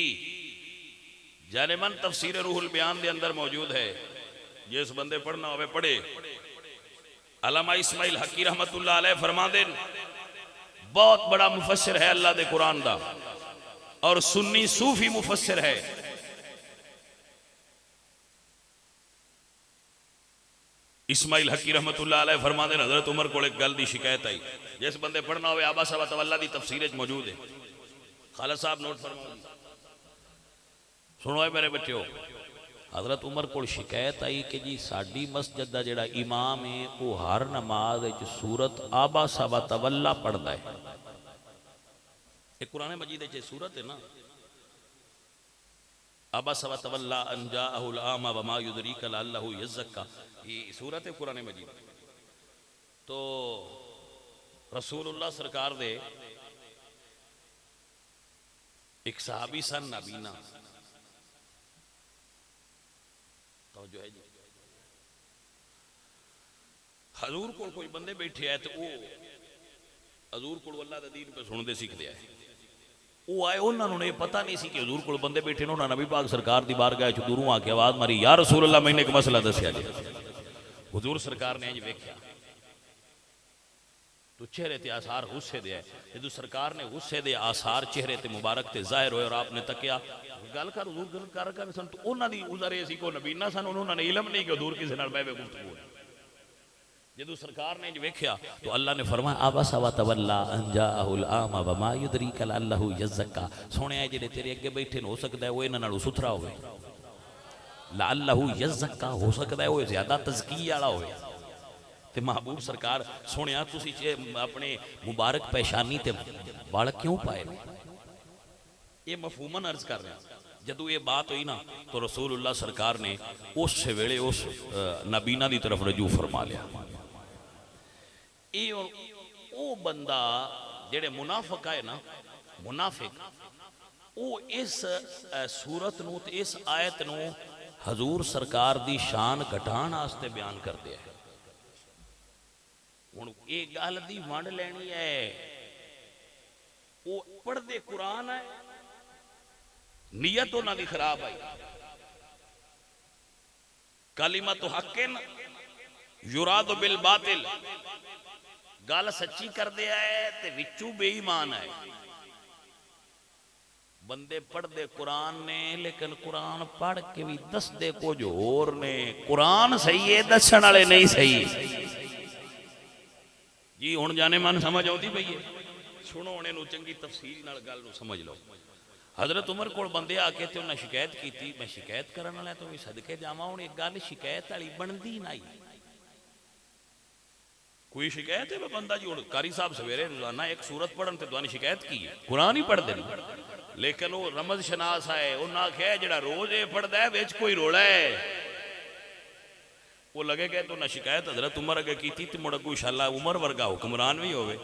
जानेमन तफसीर रूहुल बयान के अंदर मौजूद है, जिस बंदे पढ़ना होवे पढ़े। अल्लामा इस्माइल हकी रहमतुल्लाह अलैह फरमाते बहुत बड़ा मुफस्सिर है अल्लाह दे कुरान दा, और सुन्नी सूफी मुफस्सिर है। इस्माइल हकी रहमतुल्लाह अलैह फरमाते हजरत उमर को एक गल दी शिकायत आई, जिस बंदे पढ़ना होवे आबा सवा तवल्ला दी तफसीर मौजूद है। खालिद साहब नोट फरमाओ, सुनो मेरे बच्चों। हजरत उमर को शिकायत आई कि जी साडी मस्जिद का जिहड़ा इमाम है वो हर नमाज सूरत आबा सवा तवल्ला पढ़ता है। एक कुरान मजीद सूरत है ना, आबा सवा तवल्ला अन जाअहुल आमा वमा युदरीका लअल्लहु यज़क्का, ये सूरत है कुरान मजीद। तो रसूलुल्लाह सरकार दे एक सहाबी सन नबीना जो है जी, हजूर को कोई बंदे बैठे है तो वो हजूर को अल्लाह दा दीन पे सुनते सीखते हैं। वो आए उन्होंने पता नहीं सी कि हजूर को बंदे बैठे, उन्होंने नबी पाक सरकार दी बारगाह च दूरों आके आवाज मारी या रसूल अल्लाह मैंने एक मसला दसिया जी। हजूर सरकार ने इंज वेख्या तो चेहरे ते आसार गुस्से दे, जो सरकार ने गुस्से दे आसार चेहरे ते मुबारक ते जाहिर होए और आपने तकिया गल कर हजूर गल कर सन, तो उन्हां दी उज़र सी को नबीना सन, उन्होंने इलम नहीं कि हजूर किसी नाल बैठे गुफ्तगू है। जदों सरकार ने वेख्या तो अल्लाह ने फरमाया आबसा व तवल्ला अन जाअहुल आमा वमा युदरीका लअल्लहु यज़क्का। सोने जेडे तेरे अगे बैठे हो सकता है वो इन्हां नालों सुथरा होवे, लअल्लहु यज़क्का हो सकता है वो ज्यादा तज़किया वाला होवे। ते महबूब सरकार सोनिया तुसी अपने मुबारक पेशानी ते बाल क्यों पाए, ये मफहूमन अर्ज कर रहे हैं। जदों ये बात हुई ना तो रसूलुल्लाह सरकार ने उस वेले उस नबीना की तरफ रजू फरमा लिया। ओ बंदा जेड़े मुनाफिक है ना, मुनाफिक वो इस सूरत नूं ते इस आयत नूं हजूर सरकार दी शान घटाण वास्ते बयान करते हैं। हुण ये गल दी वंड लैनी है, वो पढ़दे कुरान है, नीयत उन्हां दी खराब आई। कलिमतु हक्किन युरादु बिल बातिल, गल सच्ची कर दे है ते विचू बेईमान है। बंदे पढ़ते कुरान ने लेकिन कुरान पढ़ के भी दसते कुछ होर ने। कुरान सही है, दसन वाले नहीं सही जी। हुण जाने मन समझ आती पई है, सुनो हुण इहनूं चंगी तफसील नाल गल नूं समझ लो। हजरत उमर कोल बंदे आके ते उन्हें शिकायत की, मैं शिकायत करने वाला तो भी सदके जावां। हुण एक गल शिकायत वाली बनदी नहीं। कोई शिकायत है बंदा जी हुण कारी साहब सवेरे रोजाना एक सूरत पढ़न ते तुहानूं शिकायत की है, कुरान ही पढ़दे ने। लेकिन वो रमज शनास है, उन्हें आख्या जिहड़ा रोज ये पढ़दा है विच कोई रोला है। वो लगे गए तो ना शिकायत हजरत उमर अगे की थी, मुड़ कोई शाला उमर वर्गा हुक्मरान भी होवे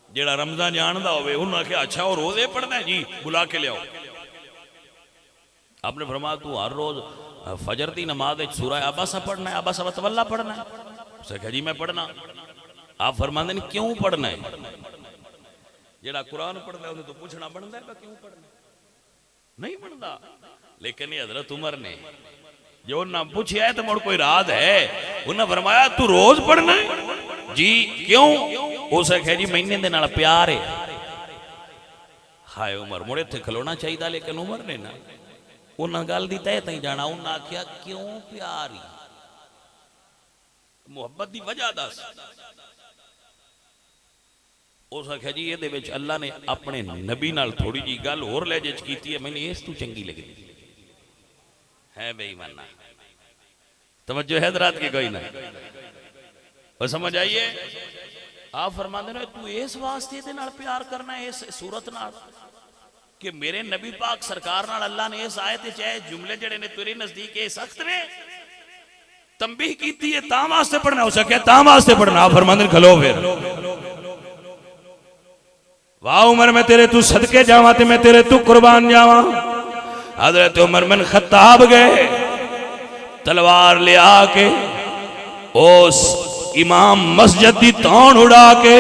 जेड़ा रमजान जानदा होवे। उन्हें आख्या अच्छा वो रोज ये पढ़दा है जी, बुला के लियाओ। आपने फरमाया तू हर रोज फजर दी नमाज सूरह अबसा पढ़ना है, अबसा वतवल्ला पढ़ना है। उसने कहा जी मैं पढ़ना। आप फरमाते हैं क्यों पढ़ना है? जेड़ा कुरान पढ़ता है उन्हें तो पूछना बनता है क्यों पढ़ना, नहीं बनता। लेकिन ये हजरत उमर ने जो ना पूछा है तो मुड़ कोई राज है, उन्हें फरमाया तू रोज पढ़ना है जी, क्यों? उसे कहा जी महीने दे नाल प्यार है। हाय उमर मुड़े थे खलोना चाहिए, लेकिन उमर ने ना उन्हें गल दी तय तई जाना। उन्हें आख्या क्यों प्यार ही, मुहब्बत की वजह दस। उस आख्या जी ये अल्लाह ने अपने नबी नाल थोड़ी जी गल होर लहजे च कीती है, मैंने इस तू चंगी लगी है। बेईमाना तवज्जो है हज़रात की कोई ना, और समझ आइए। आप फरमाते हो तू इस वास्ते दे नाल प्यार करना है इस सूरत नाल कि मेरे नबी पाक सरकार नाल अल्लाह ने इस आयत चाहे जुमले जड़े ने तेरे नजदीक सख्त ने तंबीह कीती है, ता वास्ते पढ़ना। हो सके ता वास्ते पढ़ना। आप फरमाते खलो फिर वाह उमर मैं तेरे तू सदके जावा ते मैं तेरे तू कुर्बान जावा। हजरत उमर बिन खत्ताब गए तलवार ले आके उस इमाम मस्जिद दी तौन उड़ा के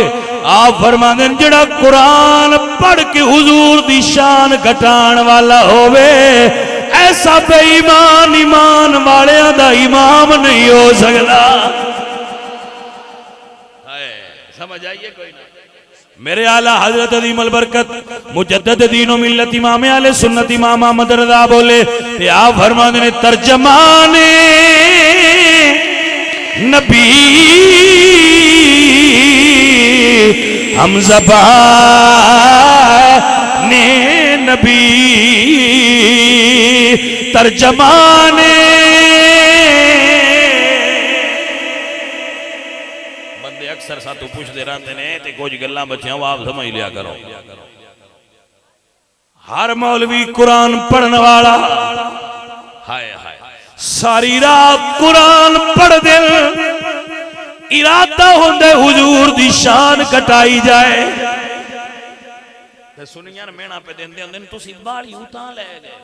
आप फरमाते जड़ा कुरान पढ़ के हुजूर दी शान घटाण वाला होवे ऐसा बेईमान ईमान वालियां दा इमाम नहीं हो सकता। समझ आइए कोई ना। मेरे आला हजरत अदीम अल बरकत मुजद्दद दीनो मिल्लत इमाम आले सुन्नत इमाम अहमद रज़ा बोले आप फरमाते ने तर्जमाने नबी हम ज़बाने नबी तर्जमाने। बंदे अक्सर सातों पूछते रहते ने ते कुछ गल्लां बच्चियां आप समझ लिया करो। हर मौलवी कुरान पढ़ने वाला हाय हाय सारी रात कुरान पढ़ दे, इरादा होंदे हुजूर दी शान घटाई जाए। ते सुनियां मेहना पे देंदे होंदे ने तुसी बाली उतां ले गए,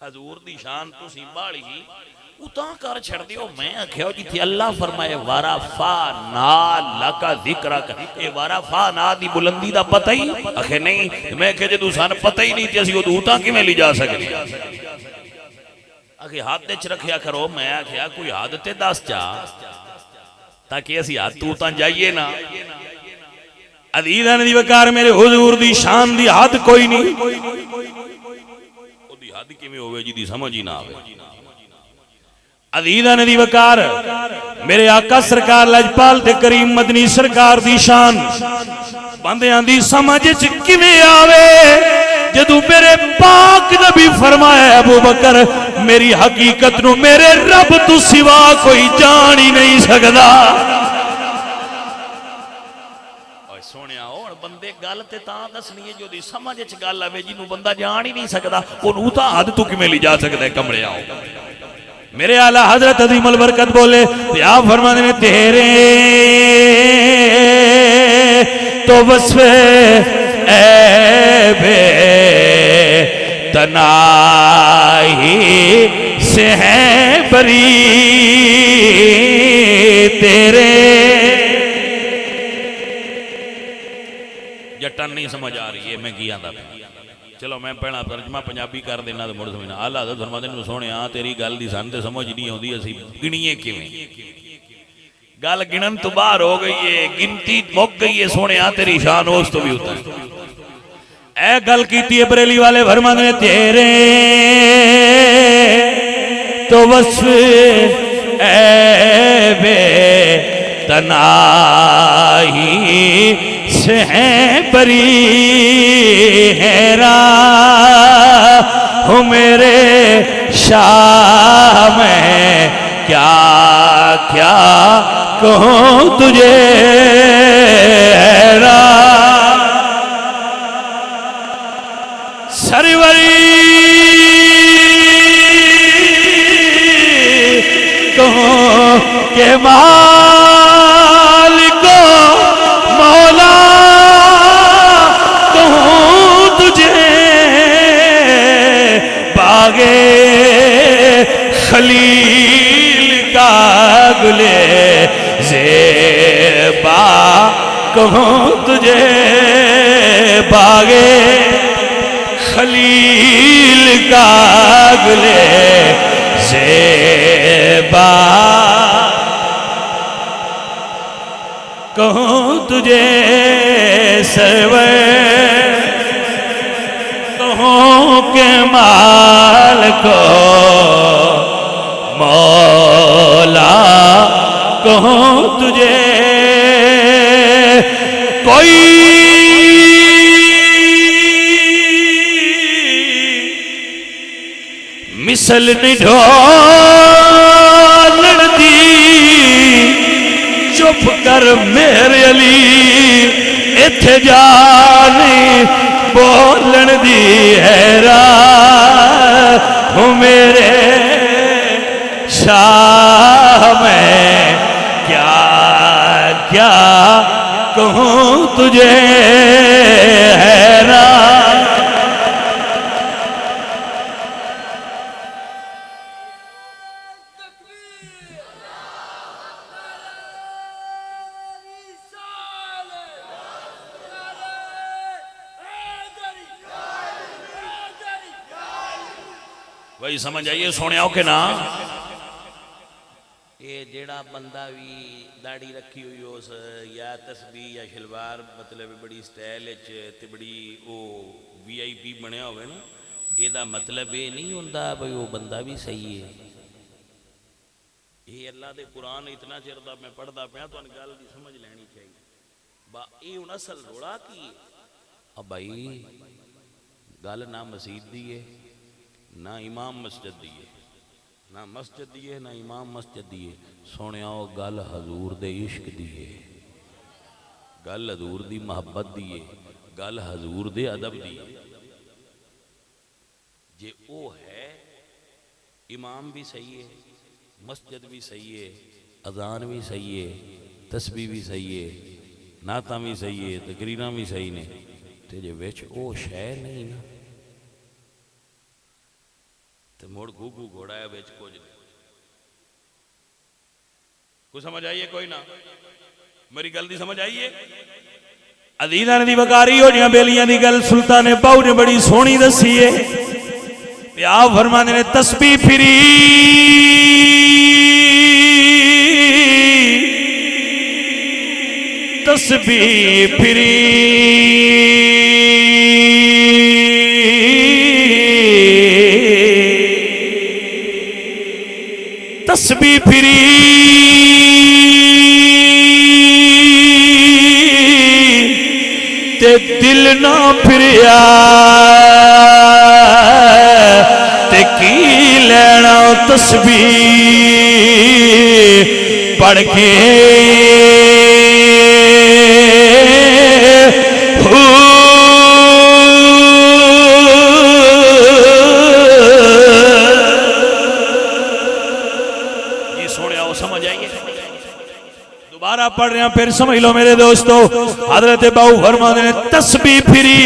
हुजूर दी शान तुसी बाली उतां कर छड़ दियो। मैं आख्या जिथे अल्लाह फरमाए वारा फा ना लका जिक्र ए वारा फा ना दी बुलंदी दा पता ही आखे नहीं। मैं कह जदू सन पता ही नहीं ते असि ओदू उतां किवें ले जा सकदे। आखे हाथ च रखिया करो। मैं आख्या कोई हाथ ते दस चा ताकि असि हाथ उतां जाइए ना। अजीज़ान दी वकार मेरे हुजूर दी शान दी हद कोई नहीं। ओदी हद किवें होवे जिदी समझ ही ना आवे। अजीज़ान दी वकार मेरे आका सरकार लजपाल ते करीम मदनी सरकार दी शान बंदियां दी समझ च किवें आवे जदू मेरे पाक नबी फरमाया अबू बकर मेरी हकीकत नू मेरे रब तू सिवा कोई जान ही नहीं सकदा। सोनिया और बंदे गल ते तां दसनी है जो दी समझ च गल आवे जिन्नू बंदा जान ही नहीं सकदा ओनू तां हद तू किवें ली जा सकदा है कमले आओ। मेरे आला हजरत अदीम अल बरकत बोले आप फरमाते ने तेरे तो वस्फे ऐबे तनाही से है बरी तेरे। जट्टन नहीं समझ आ रही है मैं की आंदा। चलो मैं पहला तर्जमा पंजाबी कर देना तो मुड़ समझना। आला हज़रत फरमाते ने सोने तेरी गल दी सन ते समझ नहीं आउंदी असी गिणीए किवें। गल गिणन तो बाहर हो गई है, गिनती मुक गई है। सोने तेरी शान उस तो भी उतर ए गल कीती है बरेली वाले फरमाते ने तेरे तो वस्फ ए बे तनाही से हैं बरी हैरा हो मेरे शाह में क्या क्या कहूँ तुझे हैरा सरवरी कहूँ के मालिको मौला कहूँ तुझे बागे खलील का गुले ज़ेबा कहूँ तुझे बागे खलील का गुले ज़ेबा कहूँ तुझे सरवर कहूँ के माल को मौला कहूँ तुझे कोई मिसल नहीं ढोलण दी चुप कर मेरे अली इत्थे जानी बोलन दी हैरा हूँ मेरे शाह में क्या क्या कहूँ तुझे हैरा भाई समझ आइए सोने आओ के ना ये जेड़ा बंदा भी दाढ़ी रखी हुई उस या तस्बीह या शलवार मतलब बड़ी स्टाइल ते बड़ी वो VIP बनया होवे ना एदा मतलब ये नहीं होंदा भाई वो बंदा भी सही है। ये अल्लाह दे कुरान इतना चिर दा मैं पढ़दा पिया तो गल दी समझ लेनी चाहिए बा ये हुण असल रोड़ा की अब भाई गल ना मसीद दी है ना इमाम मस्जिद दी है ना मस्जिद दी है ना इमाम मस्जिद दी है सोने गल हजूर दे इश्क दी है गल हजूर दी मोहब्बत दी है गल हजूर दे अदब दी है। जे वो है इमाम भी सही है मस्जिद भी सही है अजान भी सही है तस्बीह भी सही है नाता भी सही है तकरीरां भी सही ने ते जे विच वो शै नहीं ना तो मुड़ घूघू घोड़ा है बेच कुछ नहीं कुछ समझ आइए कोई ना मेरी गल दी समझ आइए अदीदां दी वकारी हो जियां बेलियां दी गल सुल्तान बाहू ने बड़ी सोहनी दसी है आप फरमाते ने तस्बीह फिरी तस्बीह फिरी तस्बीह फिरी ते दिल ना फिरिया ते की लेना तस्बीह पढ़ के पढ़ रहे हैं फिर समझ लो मेरे दोस्तों हजरत बाऊ फरमाते ने तस्बीह फिरी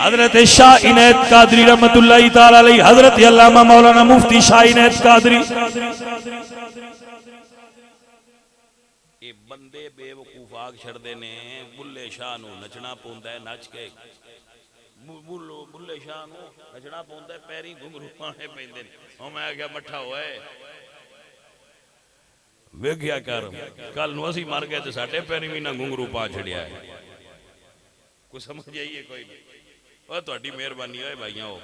हजरत शाह इनायत कादरी रहमतुल्लाह ताला अलैहि हजरत अल्लामा मौलाना मुफ्ती शाह इनायत कादरी ये बंदे बेवकूफ आग छड़दे ने बुल्ले शाह नू नचना पौंदा है नच के बुल्ले शाह नू नचना पौंदा है पैरी घुंघरू पाने पैंदे ने मैं क्या मठा होए वेख्या कर कल नूं असीं मर गए तो साडे पैरी भी ना घुंघरू पा छड़िया है। कुछ समझ आइए कोई नहीं। और तुहाडी मेहरबानी है भाइयों।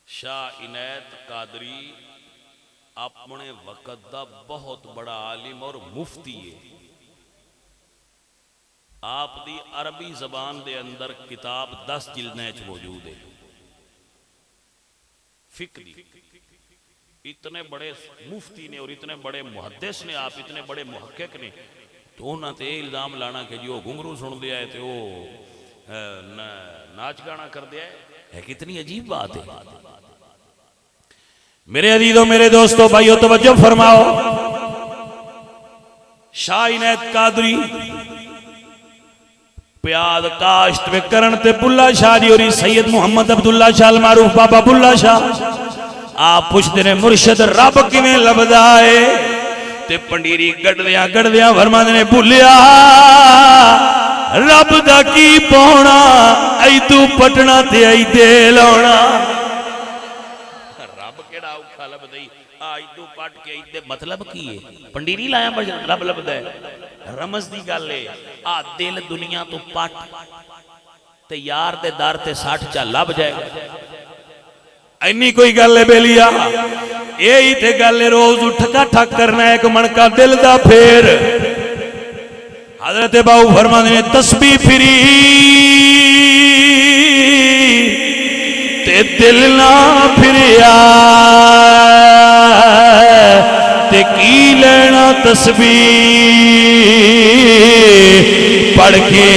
शाह इनायत कादरी अपने वक्त का बहुत बड़ा आलिम और मुफ्ती है। आप दी अरबी जबान दे अंदर किताब 10 जिल्दें च मौजूद है फिक्र दी। इतने बड़े मुफ्ती ने और इतने बड़े मुहद्दिस ने, आप इतने बड़े मुहक्किक ने, तो उन्होंने तो इल्जाम लाना कि जो घुंघरू सुन दिया है तो वो नाच गाना कर दिया है। कितनी अजीब बात है। मेरे अजीजों, मेरे दोस्तों, भाइयों, तवज्जो फरमाओ। शाह इनायत कादरी प्याद काश्त वे करण ते बुल्ला शाह जी और सैयद मुहम्मद अब्दुल्ला शाह मारूफ बाबा बुल्ला शाह। आप पुछते ने मुर्शद रब किवें लभदा है, ते पंडीरी गड़दियां गड़दियां फरमांदे ने भुलिया रब दा की पाउणा, ऐ तू पटना ते ऐ दे लाउणा। रब केड़ा औखा लभदई आ इदू पट के इदे मतलब की है? पंडीरी लाया रब लभदा है? रमज दी गल है। आ दिल दुनिया तो पट ते यार दे दर ते 60 चा लभ जाएगा। इन्नी कोई गल है बेलिया? यही ते गल है। रोज ठका ठक करना एक मन का दिल दा फेर। हजरत बाऊ फरमाते ने तस्बीह फिरी ते दिल ना फिरिया, ते की लेना तस्बीह पढ़ के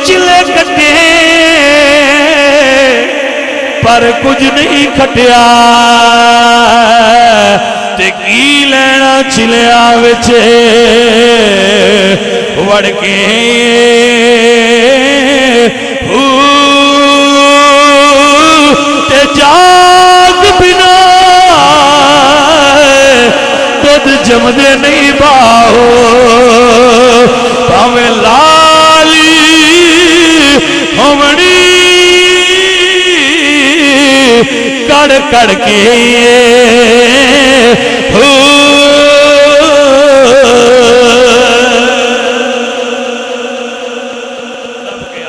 चिले कटे पर कुछ नहीं खटिया, ते की लेना चिलिया विच वड़ के ते जाग बिना दुध जमदे नहीं बाहो, भावें लाली हमड़ी कड़ कड़ के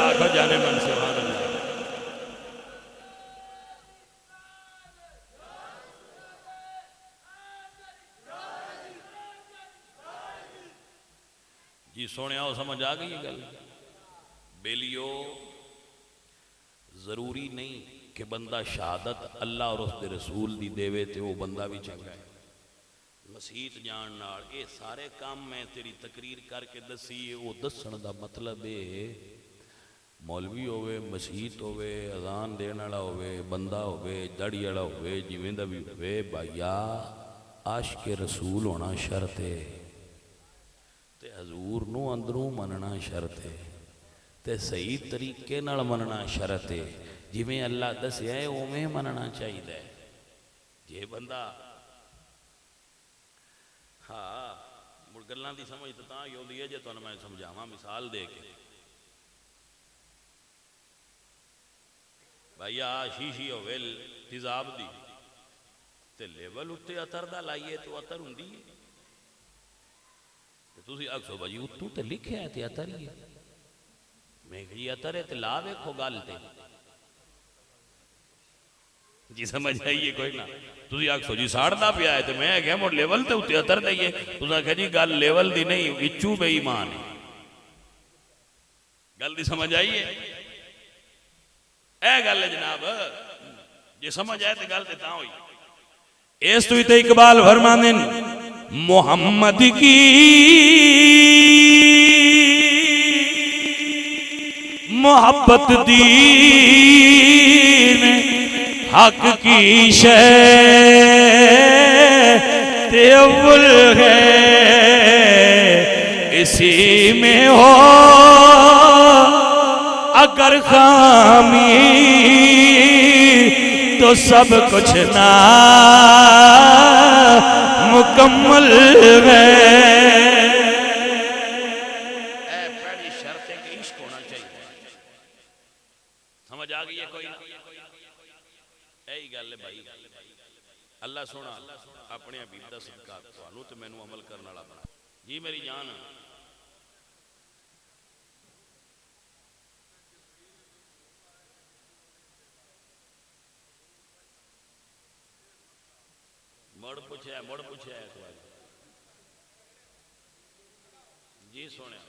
आखो जाने मन से। जी सोने आओ, समझ आ गई गल? बेलियो जरूरी नहीं कि बंदा शहादत अल्लाह और उसके रसूल दी देवे ते वो बंदा भी चंगा है। मसीत जान नाल ये सारे काम मैं तेरी तकरीर करके दसी है, वो दसन दा मतलब है मौलवी होवे, मसीत होवे, अजान देने वाला होवे, बंदा होवे, दाढ़ी वाला होवे, जिवें दा भी होवे, भाईया आशिक रसूल होना शर्त है, ते हजूर नूं अंदरों मनना शर्त है, ते सही तरीके नाल मनना शर्त है। जिमें अल्लाह दसिया है उवें मनना चाहिए। जे बंदा हाँ मुड़ गल्लां दी समझ तो तां आउंदी है जे तुहानूं मैं समझावां मिसाल दे के। भाईया शीशी होवे तेजाब दी ते लेवल उत्ते अतर दा लाइए तो अतर हुंदी है। ते तुसीं आखो भाजी उत्तों ते लिखिआ है ते अतर ही है। मैं जी अतर है ते ला वेखो गल ते जी समझ आइए कोई ना। तुसीं आखो जी साड़दा पिया है तो मैं क्या मुड़ लेवल ते उत्ते अतर दईए। तुसीं आखिआ जी गल लेवल दी नहीं, विचू बेईमान है। गल दी समझ आइए? ए गल है जनाब, जे समझ आए तो गल ते तां होई। इस तो इकबाल फरमांदे मोहम्मद की मोहब्बत दीन हक की शे ते अव्वल है, इसी में हो अगर खामी तो सब कुछ ना मुकम्मल है। पहली शर्त है कि इश्क होना चाहिए। यही गल है भाई। अल्लाह सोना अपने हबीब का सदका तुहानू ते मैनू अमल करने वाला बना। जी मेरी जान मुड़ पूछा एक बार जी सुने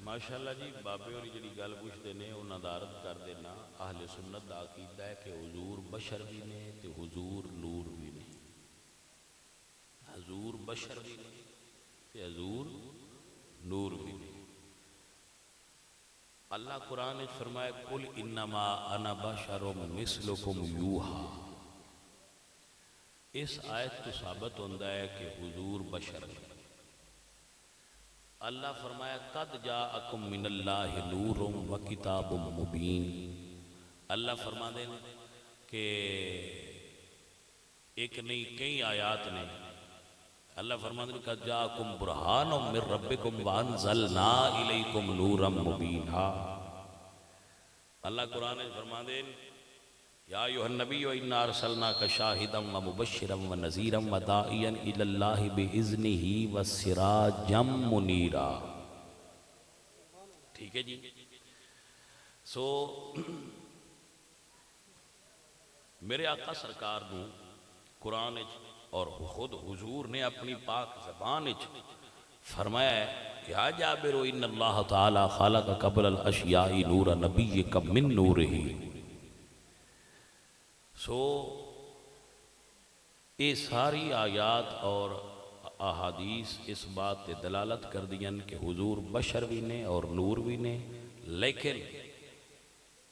माशाअल्लाह जी बाबे और जी गल पूछते हैं उन्होंने दा अर्ज कर देना आहले सुन्नत का अकीदा है कि हुजूर बशर भी ने तो हुजूर नूर भी ने। हजूर बशर भी ने तो हजूर नूर भी ने। अल्लाह कुरान में फरमाया कुल इन्नमा अना बशरुम मिसलुकुम यूहा। इस आयत तो साबित होता है कि हुजूर बशर है। अल्लाह फरमाया कद जाअकुम मिनल्लाहि नूरुम व किताबुम मुबीन। अल्लाह फरमा दे कि एक नहीं कई आयात ने। अल्लाह फरमा दे कद जाअकुम बुरहानुम मिर रब्बिकुम व अंज़लना इलैकुम नूरम मुबीना। अल्लाह कुरान में फरमा दे या अय्युहन नबी इन्ना अरसलनाका शाहिदम व मुबश्शिरम व नज़ीरम व दाइयन इलल्लाहि बिइज़्निही व सिराजम मुनीरा। ठीक है जी। सो मेरे आका सरकार नूं कुरान और खुद हुजूर ने अपनी पाक ज़बान फरमाया है कि या जाबिर इन्नल्लाह तआला खलक़ क़ब्ल अल अशियाई नूर नबिय्यिका मिन नूरिही। सो ये सारी आयात और अहादीस इस बात पे दलालत कर दियन कि हुजूर बशर भी ने और नूर भी ने। लेकिन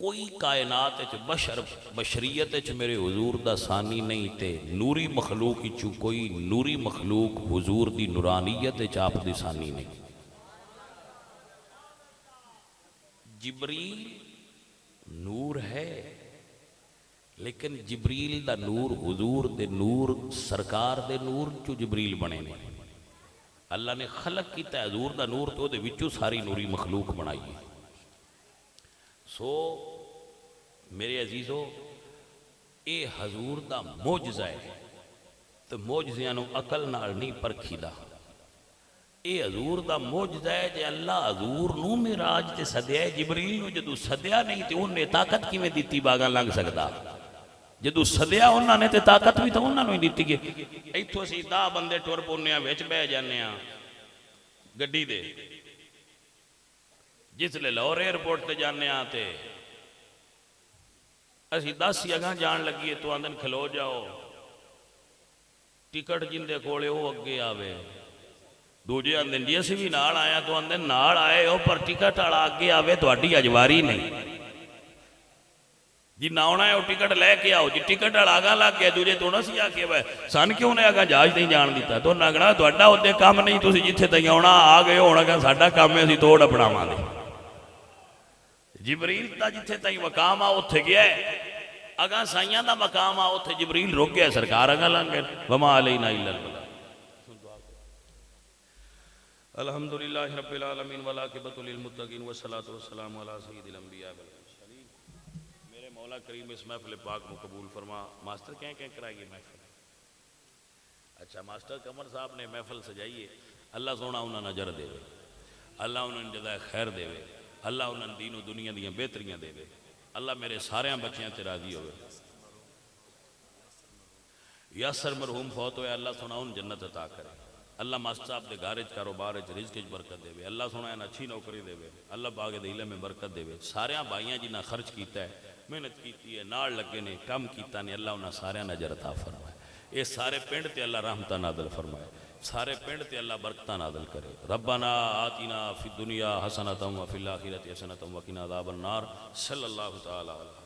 कोई कायनात बशर बशरीयत मेरे हुजूर दा सानी नहीं ते नूरी मखलूक चू कोई नूरी मखलूक हुजूर दी नूरानियत आप दी सानी नहीं। जिब्रील नूर है लेकिन जिब्रील दा नूर हुजूर दे नूर सरकार दे नूर चो जिब्रील बने ने। अल्लाह ने खलक किया हजूर दा नूर तो दे विचों सारी नूरी मखलूक बनाई है। सो मेरे अजीजो ये हजूर दा मोजज़ा है तो मोजज़ियां नूं अकल नाल नहीं परखीदा। ये हजूर दा मोजज़ा है जे अल्लाह हजूर नूं मिराज ते सद्या है। जिब्रील नूं जदों सद्या नहीं तो उन्हें ताकत किवें दित्ती बागा लंघ सकदा। जदों सद्या उन्होंने तो ताकत भी तो उन्होंने दी है। इतों असीं 10 बंदे टुर पौने विच बह जाने गड्डी दे जिसले लाहौर एयरपोर्ट से जाने तो असीं 10 ही अगां जान लगी तो आंदन खलो जाओ टिकट जिंदे कोले वो अगे आवे। दूजे आंदन जी असीं भी नाल आया तो आंदन नाल आए हो पर टिकट वाला अगे आवे तुहाडी अजवारी नहीं जी ना आना है वो टिकट लैके आओ जी। टिकट वाला आगा लग गया दूजे तो असीं आके वै सन क्यों ने आगा जहाज नहीं जान दिता तो लगना तुहाडा उद्दे काम नहीं तुसीं जिथे तई आउणा आ गए होना कि साडा काम है असीं तोड़ अपनावांगे। जिब्रील दा जिथे तई मकाम आ उत्थे गया अगा साइयां दा मकाम आ उत्थे जिब्रील रुक गया सरकार अगा लंघ गए। वमा अलैना इल्लल बलाग। अल्हम्दुलिल्लाहि रब्बिल आलमीन वल आकिबतु लिल मुत्तकीन वस्सलातु वस्सलामु अला सय्यिदिल अंबिया वल मुरसलीन। मेरे मौला करीम इस महफिल पाक को कबूल फरमा। मास्टर क्या कराइए महफिल। अच्छा मास्टर कमर साहब ने महफिल सजाई है। अल्लाह सोना उन्हें नजर देवे। अल्लाह उन्हें जदा खैर देवे। अल्लाह उन्हें दीनों दुनिया दियां बेहतरियां देवे। अल्लाह मेरे सारे बच्चों से राजी हो। यासर मरहूम फौत होया अल्लाह सोना उन जन्नत अता करे। अल्लाह मास्टर साहब के घर कारोबार रिज़्क़ बरकत देवे। अल्लाह सोना इन अच्छी नौकरी देवे। अल्लाह बाग दे इल्म में बरकत देवे। सारे भाइयों जिन्हें खर्च किया है मेहनत की है नाल लगे ने कम किया ने अल्लाह उन्हें सारे नजर अता फरमाए। ये सारे पिंड ते अल्लाह रहमत नादल फरमाए। सारे पिंड ते अल्लाह बरकतां नाज़िल करे। रब्बना आतिना फिद दुनिया हसनतम व फिल आखिरति हसनतम व किना अज़ाबन नार। सल्लल्लाहु तआला अलैहि